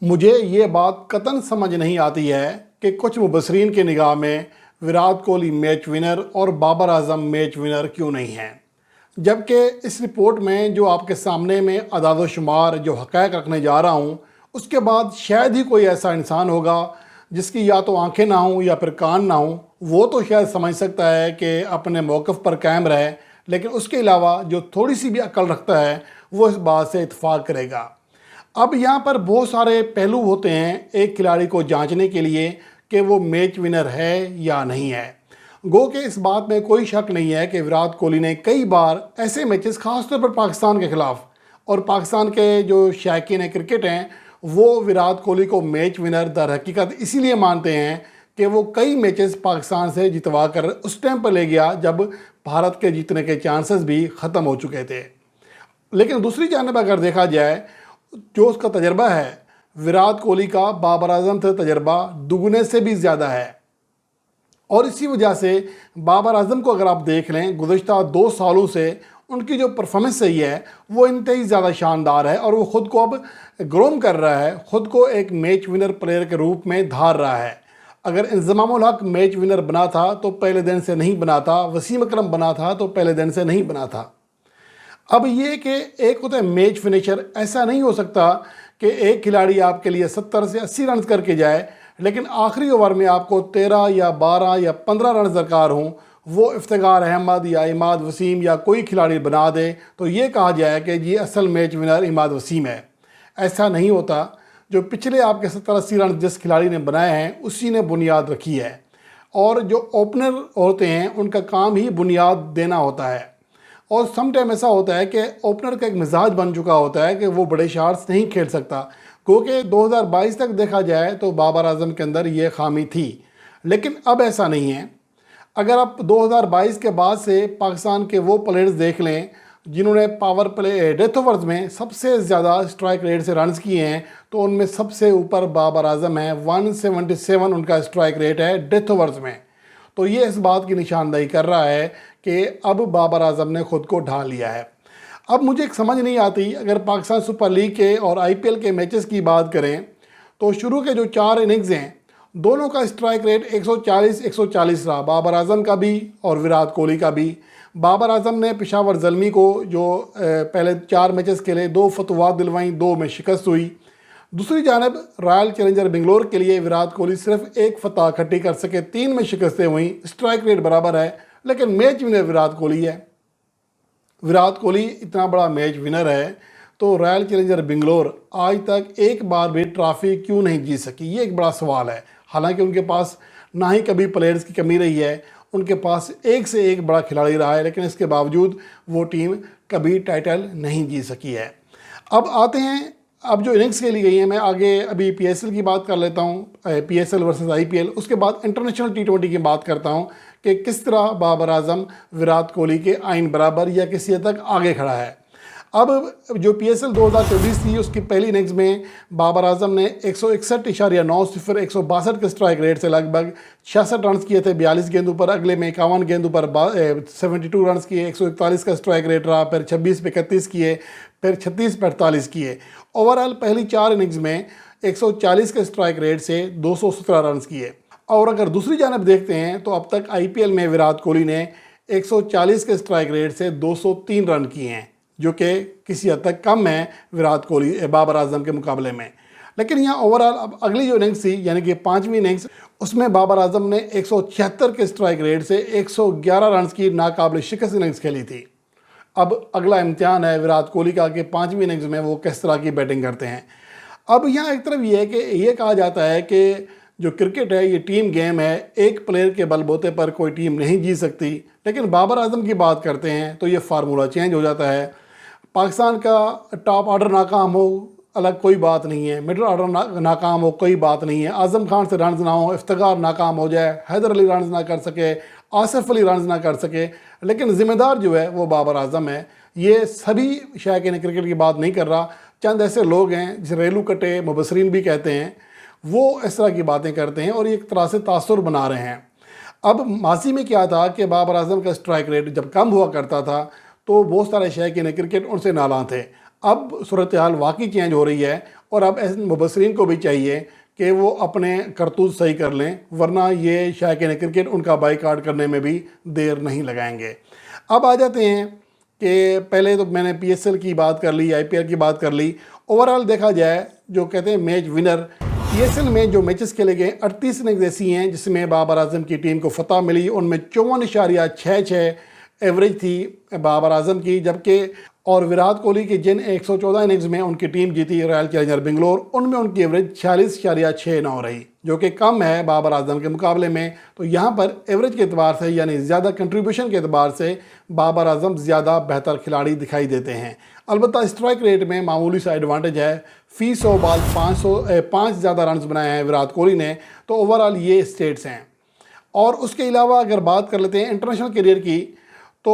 مجھے یہ بات قطعاً سمجھ نہیں آتی ہے کہ کچھ مبصرین کے نگاہ میں وراٹ کوہلی میچ ونر اور بابر اعظم میچ ونر کیوں نہیں ہیں، جبکہ اس رپورٹ میں جو آپ کے سامنے میں اعداد و شمار جو حقائق رکھنے جا رہا ہوں، اس کے بعد شاید ہی کوئی ایسا انسان ہوگا جس کی یا تو آنکھیں نہ ہوں یا پھر کان نہ ہوں، وہ تو شاید سمجھ سکتا ہے کہ اپنے موقف پر قائم رہے، لیکن اس کے علاوہ جو تھوڑی سی بھی عقل رکھتا ہے وہ اس بات سے اتفاق کرے گا۔ اب یہاں پر بہت سارے پہلو ہوتے ہیں ایک کھلاڑی کو جانچنے کے لیے کہ وہ میچ ونر ہے یا نہیں ہے۔ گو کہ اس بات میں کوئی شک نہیں ہے کہ وراٹ کوہلی نے کئی بار ایسے میچز خاص طور پر پاکستان کے خلاف، اور پاکستان کے جو شائقین کرکٹ ہیں وہ وراٹ کوہلی کو میچ ونر در حقیقت اسی لیے مانتے ہیں کہ وہ کئی میچز پاکستان سے جتوا کر اس ٹائم پر لے گیا جب بھارت کے جیتنے کے چانسز بھی ختم ہو چکے تھے۔ لیکن دوسری جانب اگر دیکھا جائے، جو اس کا تجربہ ہے، وراٹ کوہلی کا بابر اعظم سے تجربہ دگنے سے بھی زیادہ ہے، اور اسی وجہ سے بابر اعظم کو اگر آپ دیکھ لیں گزشتہ 2 سالوں سے ان کی جو پرفارمنس رہی ہے وہ انتہائی زیادہ شاندار ہے، اور وہ خود کو اب گروم کر رہا ہے، خود کو ایک میچ ونر پلیئر کے روپ میں دھار رہا ہے۔ اگر انضمام الحق میچ ونر بنا تھا تو پہلے دن سے نہیں بنا تھا، وسیم اکرم بنا تھا تو پہلے دن سے نہیں بنا تھا۔ اب یہ کہ ایک ہوتا ہے میچ فنیشر، ایسا نہیں ہو سکتا کہ ایک کھلاڑی آپ کے لیے 70 سے 80 رنز کر کے جائے لیکن آخری اوور میں آپ کو 13 یا 12 یا 15 رنز درکار ہوں، وہ افتخار احمد یا عماد وسیم یا کوئی کھلاڑی بنا دے تو یہ کہا جائے کہ یہ اصل میچ ونر عماد وسیم ہے۔ ایسا نہیں ہوتا۔ جو پچھلے آپ کے 70-80 رنز جس کھلاڑی نے بنائے ہیں اسی نے بنیاد رکھی ہے، اور جو اوپنر ہوتے ہیں ان کا کام ہی بنیاد دینا ہوتا ہے، اور سم ٹائم ایسا ہوتا ہے کہ اوپنر کا ایک مزاج بن چکا ہوتا ہے کہ وہ بڑے شاٹس نہیں کھیل سکتا، کیونکہ 2022 تک دیکھا جائے تو بابر اعظم کے اندر یہ خامی تھی، لیکن اب ایسا نہیں ہے۔ اگر آپ 2022 کے بعد سے پاکستان کے وہ پلیئرز دیکھ لیں جنہوں نے پاور پلے ڈیتھ اوورز میں سب سے زیادہ اسٹرائک ریٹ سے رنز کیے ہیں تو ان میں سب سے اوپر بابر اعظم ہیں، 177 ان کا اسٹرائک ریٹ ہے ڈیتھ اوورز میں۔ تو یہ اس بات کی نشاندہی کر رہا ہے کہ اب بابر اعظم نے خود کو ڈھا لیا ہے۔ اب مجھے ایک سمجھ نہیں آتی، اگر پاکستان سپر لیگ کے اور آئی پی ایل کے میچز کی بات کریں تو شروع کے جو 4 اننگز ہیں دونوں کا اسٹرائک ریٹ 140 رہا، بابر اعظم کا بھی اور وراٹ کوہلی کا بھی۔ بابر اعظم نے پشاور زلمی کو جو پہلے 4 میچز کھیلے 2 فتوحات دلوائیں، 2 میں شکست ہوئی۔ دوسری جانب رائل چیلنجر بنگلور کے لیے وراٹ کوہلی صرف 1 فتح اکٹھی کر سکے، 3 میں شکستیں ہوئیں، اسٹرائک ریٹ برابر ہے لیکن میچ ونر وراٹ کوہلی ہے۔ وراٹ کوہلی اتنا بڑا میچ ونر ہے تو رائل چیلنجر بنگلور آج تک ایک بار بھی ٹرافی کیوں نہیں جیت سکی؟ یہ ایک بڑا سوال ہے۔ حالانکہ ان کے پاس نہ ہی کبھی پلیئرز کی کمی رہی ہے، ان کے پاس ایک سے ایک بڑا کھلاڑی رہا ہے، لیکن اس کے باوجود وہ ٹیم کبھی ٹائٹل نہیں جیت سکی ہے۔ اب آتے ہیں، اب جو اننگز کھیلی گئی ہیں، میں آگے ابھی پی ایس ایل کی بات کر لیتا ہوں، پی ایس ایل ورسز آئی پی ایل، اس کے بعد انٹرنیشنل T20 کی بات کرتا ہوں کہ کس طرح بابر اعظم وراٹ کوہلی کے آئین برابر یا کسی حد تک آگے کھڑا ہے۔ اب جو پی ایس ایل 2024 تھی اس کی پہلی اننگز میں بابر اعظم نے 161.90 162 کے اسٹرائک ریٹ سے لگ بھگ 66 رنز کیے تھے 42 گیندوں پر، اگلے میں 51 گیندوں پر 72 رنز کیے، 141 کا اسٹرائک ریٹ رہا، پھر 26 پہ 31 کیے، پھر 36 پہ 48 کیے۔ اوورآل پہلی 4 اننگز میں 140 کے اسٹرائک ریٹ سے 217 رنز کیے۔ اور اگر دوسری جانب دیکھتے ہیں تو اب تک آئی پی ایل میں وراٹ کوہلی نے 140 کے اسٹرائک ریٹ سے 203 رن کیے ہیں، جو کہ کسی حد تک کم ہے وراٹ کوہلی بابر اعظم کے مقابلے میں۔ لیکن یہاں اوورآل اب اگلی جو اننگز تھی یعنی کہ 5ویں اننگز، اس میں بابر اعظم نے 176 کے اسٹرائک ریٹ سے 111 رنز کی ناقابل شکست اننگز کھیلی تھی۔ اب اگلا امتحان ہے وراٹ کوہلی کا کہ 5ویں اننگز میں وہ کس طرح کی بیٹنگ کرتے ہیں۔ اب یہاں ایک طرف یہ ہے کہ یہ کہا جاتا ہے کہ جو کرکٹ ہے یہ ٹیم گیم ہے، ایک پلیئر کے بل بوتے پر کوئی ٹیم نہیں جیت سکتی، لیکن بابر اعظم کی بات کرتے ہیں تو یہ فارمولہ چینج ہو جاتا ہے۔ پاکستان کا ٹاپ آرڈر ناکام ہو الگ کوئی بات نہیں ہے، مڈل آرڈر ناکام ہو کوئی بات نہیں ہے، اعظم خان سے رنز نہ ہو، افتخار ناکام ہو جائے، حیدر علی رنز نہ کر سکے، آصف علی رنز نہ کر سکے، لیکن ذمہ دار جو ہے وہ بابر اعظم ہے۔ یہ سبھی شائقین کرکٹ کی بات نہیں کر رہا، چند ایسے لوگ ہیں جسے ریلو کٹے مبصرین بھی کہتے ہیں، وہ اس طرح کی باتیں کرتے ہیں اور یہ ایک طرح سے تاثر بنا رہے ہیں۔ اب ماضی میں کیا تھا کہ بابر اعظم کا اسٹرائک ریٹ جب کم ہوا کرتا تھا تو بہت سارے شائقین کرکٹ ان سے نالاں تھے۔ اب صورتحال واقعی چینج ہو رہی ہے اور اب ایسے مبصرین کو بھی چاہیے کہ وہ اپنے کرتوت صحیح کر لیں، ورنہ یہ شائقین کرکٹ ان کا بائیکاٹ کرنے میں بھی دیر نہیں لگائیں گے۔ اب آ جاتے ہیں کہ پہلے تو میں نے پی ایس ایل کی بات کر لی، آئی پی ایل کی بات کر لی۔ اوورآل دیکھا جائے جو کہتے ہیں match winner, P S L میں جو میچز کھیلے گئے 38 اننگز ایسی ہیں جس میں بابر اعظم کی ٹیم کو فتح ملی، ان میں 54.66 ایوریج تھی بابر اعظم کی، جبکہ اور وراٹ کوہلی کی جن 114 اننگز میں ان کی ٹیم جیتی رائل چیلنجر بنگلور، ان میں ان کی ایوریج 46.69 رہی، جو کہ کم ہے بابر اعظم کے مقابلے میں۔ تو یہاں پر ایوریج کے اعتبار سے یعنی زیادہ کنٹریبیوشن کے اعتبار سے بابر اعظم زیادہ بہتر کھلاڑی دکھائی دیتے ہیں۔ البتہ اسٹرائک ریٹ میں معمولی سا ایڈوانٹیج ہے، فی 100 بال 5 زیادہ رنز بنائے ہیں وراٹ کوہلی نے، تو اوورآل یہ اسٹیٹس ہیں۔ اور اس کے علاوہ اگر بات کر لیتے ہیں انٹرنیشنل کیریئر کی، تو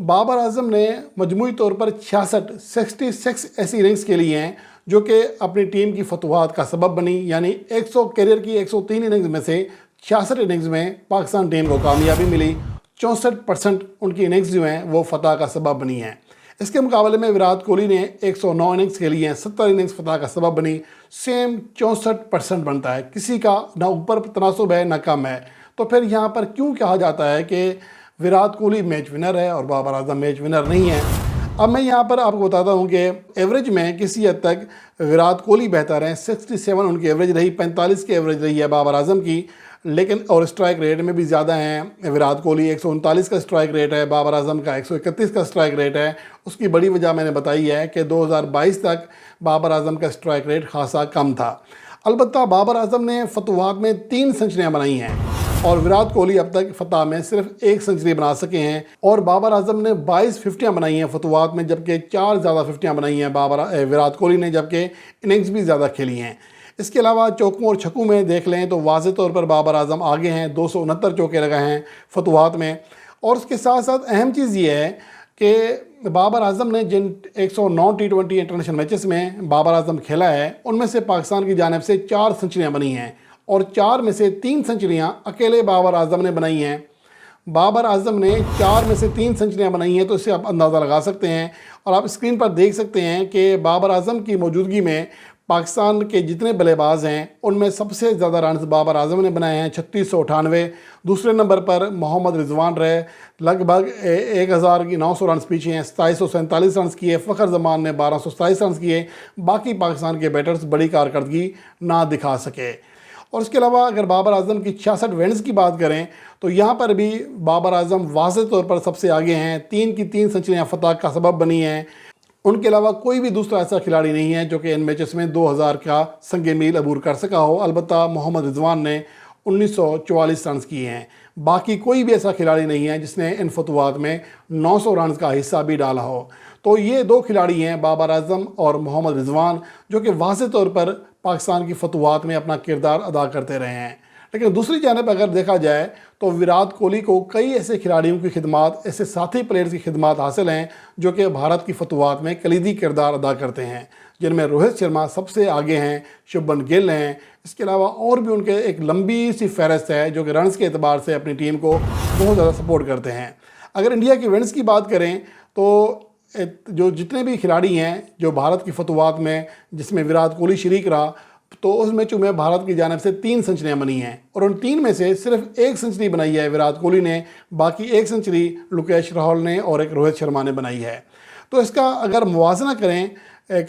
بابر اعظم نے مجموعی طور پر 66 ایسی اننگز کھیلی ہیں جو کہ اپنی ٹیم کی فتوحات کا سبب بنی، یعنی 100 کیریئر کی 103 اننگز میں سے 66 اننگز میں پاکستان ٹیم کو کامیابی ملی، 64% ان کی اننگز جو ہیں وہ فتح کا سبب بنی ہیں۔ اس کے مقابلے میں وراٹ کوہلی نے 109 اننگز کھیلی ہیں، 70 اننگز فتح کا سبب بنی، سیم 64% بنتا ہے، کسی کا نہ اوپر تناسب ہے نہ کم ہے۔ تو پھر یہاں پر کیوں کہا جاتا ہے کہ وراٹ کوہلی میچ ونر ہے اور بابر اعظم میچ ونر نہیں ہے؟ اب میں یہاں پر آپ کو بتاتا ہوں کہ ایوریج میں کسی حد تک وراٹ کوہلی بہتر ہیں، 67 ان کی ایوریج رہی، 45 کی ایوریج رہی ہے بابر اعظم کی، لیکن اور اسٹرائک ریٹ میں بھی زیادہ ہیں وراٹ کوہلی، 139 کا اسٹرائک ریٹ ہے، بابر اعظم کا 131 کا اسٹرائک ریٹ ہے۔ اس کی بڑی وجہ میں نے بتائی ہے کہ 2022 تک بابر اعظم کا اسٹرائک ریٹ خاصا کم تھا۔ البتہ بابر اعظم نے فتوحات میں 3 سنچریاں بنائی ہیں اور وراٹ کوہلی اب تک فتح میں صرف 1 سنچری بنا سکے ہیں، اور بابر اعظم نے 22 ففٹیاں بنائی ہیں فتوحات میں، جبکہ 4 زیاددہ ففٹیاں بنائی ہیں وراٹ کوہلی نے، جبکہ اننگز بھی زیادہ کھیلی ہیں۔ اس کے علاوہ چوکوں اور چھکوں میں دیکھ لیں تو واضح طور پر بابر اعظم آگے ہیں، 269 چوکے لگائے ہیں فتوحات میں۔ اور اس کے ساتھ ساتھ اہم چیز یہ ہے کہ بابر اعظم نے جن 109 T20 انٹرنیشنل میچز میں بابر اعظم کھیلا ہے، ان میں سے پاکستان کی جانب سے 4 سنچریاں بنی ہیں، اور 4 میں سے 3 سنچریاں اکیلے بابر اعظم نے بنائی ہیں۔ بابر اعظم نے 4 میں سے 3 سنچریاں بنائی ہیں، تو اس سے آپ اندازہ لگا سکتے ہیں، اور آپ اسکرین پر دیکھ سکتے ہیں کہ بابر اعظم کی موجودگی میں پاکستان کے جتنے بلے باز ہیں ان میں سب سے زیادہ رنز بابر اعظم نے بنائے ہیں، 3698۔ دوسرے نمبر پر محمد رضوان رہے، لگ بھگ 1900 رنز پیچھے ہیں، 2747 رنز کیے۔ فخر زمان نے 1227 رنز کیے۔ باقی پاکستان کے بیٹرز بڑی کارکردگی نہ دکھا سکے۔ اور اس کے علاوہ اگر بابر اعظم کی 66 ونز کی بات کریں تو یہاں پر بھی بابر اعظم واضح طور پر سب سے آگے ہیں، 3 کی 3 سنچریاں فتح کا سبب بنی ہیں۔ ان کے علاوہ کوئی بھی دوسرا ایسا کھلاڑی نہیں ہے جو کہ ان میچز میں 2000 کا سنگ میل عبور کر سکا ہو۔ البتہ محمد رضوان نے 1944 رنز کیے ہیں۔ باقی کوئی بھی ایسا کھلاڑی نہیں ہے جس نے ان فتوحات میں 900 رنز کا حصہ بھی ڈالا ہو۔ تو یہ 2 کھلاڑی ہیں بابر اعظم اور محمد رضوان، جو کہ واضح طور پر پاکستان کی فتوحات میں اپنا کردار ادا کرتے رہے ہیں۔ لیکن دوسری جانب اگر دیکھا جائے تو وراٹ کوہلی کو کئی ایسے کھلاڑیوں کی خدمات، ایسے ساتھی پلیئرز کی خدمات حاصل ہیں جو کہ بھارت کی فتوحات میں کلیدی کردار ادا کرتے ہیں، جن میں روہت شرما سب سے آگے ہیں، شبھمن گل ہیں۔ اس کے علاوہ اور بھی ان کے ایک لمبی سی فہرست ہے جو کہ رنز کے اعتبار سے اپنی ٹیم کو بہت زیادہ سپورٹ کرتے ہیں۔ اگر انڈیا کی ونز کی بات کریں تو جو جتنے بھی کھلاڑی ہیں جو بھارت کی فتوحات میں، جس میں وراٹ کوہلی شریک رہا، تو اس میچوں میں بھارت کی جانب سے 3 سنچریاں بنی ہیں، اور ان 3 میں سے صرف 1 سنچری بنائی ہے وراٹ کوہلی نے، باقی 1 سنچری لوکیش راہل نے اور ایک روہت شرما نے بنائی ہے۔ تو اس کا اگر موازنہ کریں،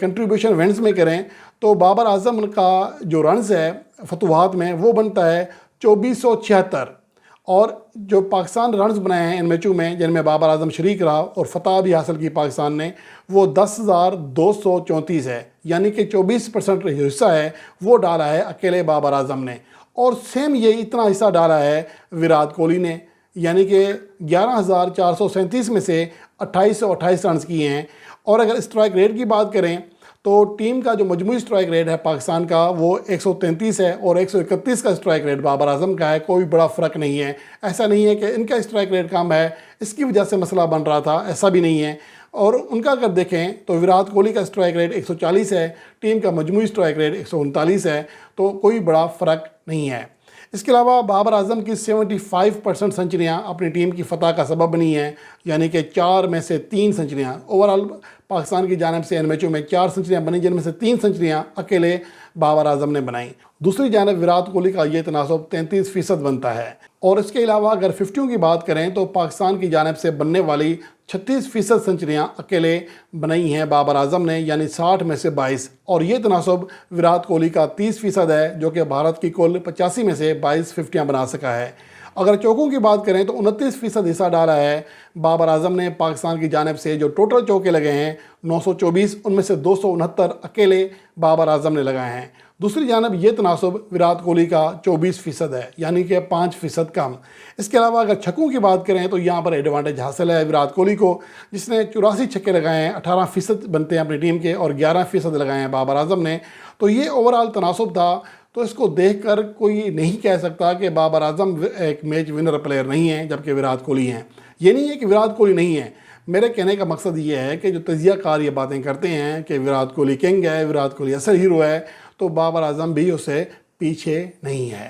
کنٹریبیوشن ونز میں کریں، تو بابر اعظم کا جو رنز ہے فتوحات میں وہ بنتا ہے 2476، اور جو پاکستان رنز بنائے ہیں ان میچوں میں جن میں بابر اعظم شریک رہا اور فتح بھی حاصل کی پاکستان نے، وہ 10,234 ہے، یعنی کہ 24% حصہ ہے وہ ڈالا ہے اکیلے بابر اعظم نے، اور سیم یہ اتنا حصہ ڈالا ہے وراٹ کوہلی نے، یعنی کہ 11,437 میں سے 2828 رنز کیے ہیں۔ اور اگر اسٹرائک ریٹ کی بات کریں تو ٹیم کا جو مجموعی اسٹرائک ریٹ ہے پاکستان کا وہ 133 ہے، اور 131 کا اسٹرائک ریٹ بابر اعظم کا ہے۔ کوئی بڑا فرق نہیں ہے، ایسا نہیں ہے کہ ان کا اسٹرائک ریٹ کم ہے اس کی وجہ سے مسئلہ بن رہا تھا، ایسا بھی نہیں ہے۔ اور ان کا اگر دیکھیں تو وراٹ کوہلی کا اسٹرائک ریٹ 140 ہے، ٹیم کا مجموعی اسٹرائک ریٹ 139 ہے، تو کوئی بڑا فرق نہیں ہے۔ اس کے علاوہ بابر اعظم کی 75% سنچریاں اپنی ٹیم کی فتح کا سبب بنی ہیں، یعنی کہ 4 میں سے 3 سنچریاں اوورآل پاکستان کی جانب سے ان میچوں میں 4 سنچریاں بنی، جن میں سے 3 سنچریاں اکیلے بابر اعظم نے بنائیں۔ دوسری جانب وراٹ کوہلی کا یہ تناسب 33% بنتا ہے، اور اس کے علاوہ اگر 50 کی بات کریں تو پاکستان کی جانب سے بننے والی 36% سنچریاں اکیلے بنائی ہیں بابر اعظم نے، یعنی 60 میں سے 22، اور یہ تناسب وراٹ کوہلی کا 30% ہے، جو کہ بھارت کی کل 85 میں سے 22 50 بنا سکا ہے۔ اگر چوکوں کی بات کریں تو 29% حصہ ڈالا ہے بابر اعظم نے پاکستان کی جانب سے۔ جو ٹوٹل چوکے لگے ہیں 924، ان میں سے 269 اکیلے بابر اعظم نے لگائے ہیں۔ دوسری جانب یہ تناسب وراٹ کوہلی کا 24% ہے، یعنی کہ 5% کم۔ اس کے علاوہ اگر چھکوں کی بات کریں تو یہاں پر ایڈوانٹیج حاصل ہے وراٹ کوہلی کو، جس نے 84 چھکے لگائے ہیں، 18% بنتے ہیں اپنی ٹیم کے، اور 11% لگائے ہیں بابر اعظم نے۔ تو یہ اوورآل تناسب تھا، تو اس کو دیکھ کر کوئی نہیں کہہ سکتا کہ بابر اعظم ایک میچ ونر پلیئر نہیں ہیں جبکہ وراٹ کوہلی ہیں۔ یہ نہیں ہے کہ وراٹ کوہلی نہیں ہے، میرے کہنے کا مقصد یہ ہے کہ جو تجزیہ کار یہ باتیں کرتے ہیں کہ وراٹ کوہلی کنگ ہے، وراٹ کوہلی اصل ہیرو ہے، تو بابر اعظم بھی اسے پیچھے نہیں ہے۔